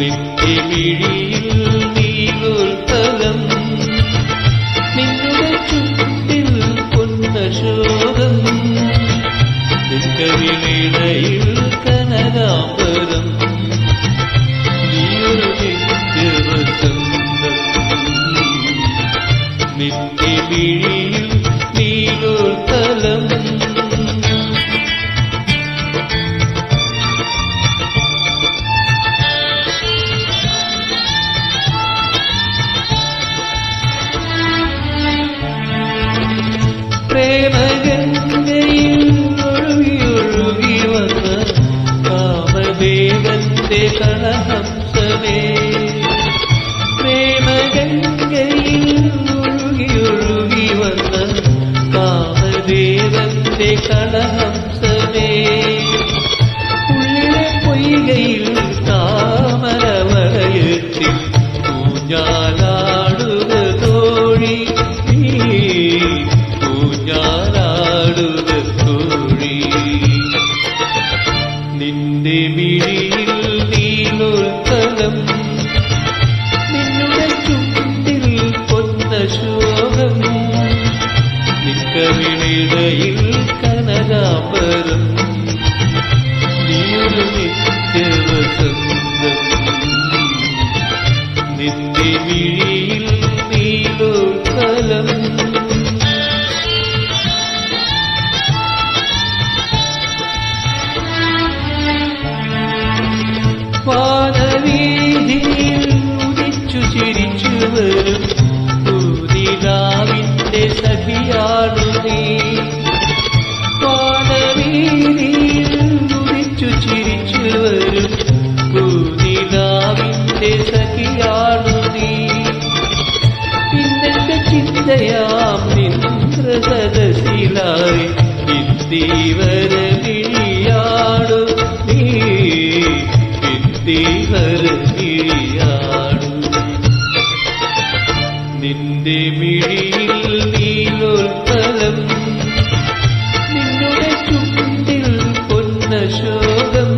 നെറ്റിമിഴിയിൽ നീലോൽപ്പലം നിന്നുടെ ചുണ്ടിൽ പൊന്നശോകം ദുഃഖവിളിടയിൽ കനകാംബരം നീയൊരു നിത്യവസന്തം നെറ്റിമിഴിയിൽ നീലോൽപ്പലം പ്രേമഗംഗയിൽ ഒഴുകി വന്ന കാമദേവന്റെ കളഹംസമേ പ്രേമഗംഗയിൽ ഒഴുകി വന്ന കാമദേവന്റെ കളഹംസമേ ഉള്ളിലെ പൊയ്കയിൽ താമരവളയത്തിൽ ഊഞ്ഞാലാടുക തോഴി ഊഞ്ഞാലാടുക തോഴി നിന്റെ മിഴിയിൽ നീലോൽപ്പലം നിന്നുടെ ചുണ്ടിൽ പൊന്നശോകം നിക്കവിളിടയിൽ കനകാംബരം നീയൊരു നിത്യവസന്തം നിന്റെ മിഴിയിൽ നീലോൽപ്പലം വാനവീതിയിൽ ഉദിച്ചു ചിരിച്ചു വരും പൂനിലാവിന്റെ സഖിയാണു നീ വാനവീതിയിൽ ഉദിച്ചു ചിരിച്ചു വരും പൂനിലാവിന്റെ സഖിയാണു നീ ഇന്നെന്റെ ചിന്തയാം നിന്ദ്ര സദശിലായി ഇന്ദീവരമിഴിയാടു നീ ിയാടു നിന്റെ മിഴിയിൽ നീലോൽപ്പലം നിന്നുടെ ചുണ്ടിൽ പൊന്നശോകം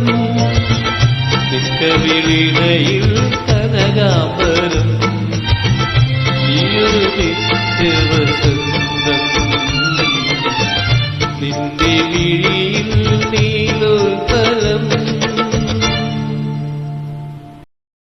നിക്കവിളിടയിൽ കനകാംബരം നീയൊരു നിത്യവസന്തം നിന്റെ മിഴി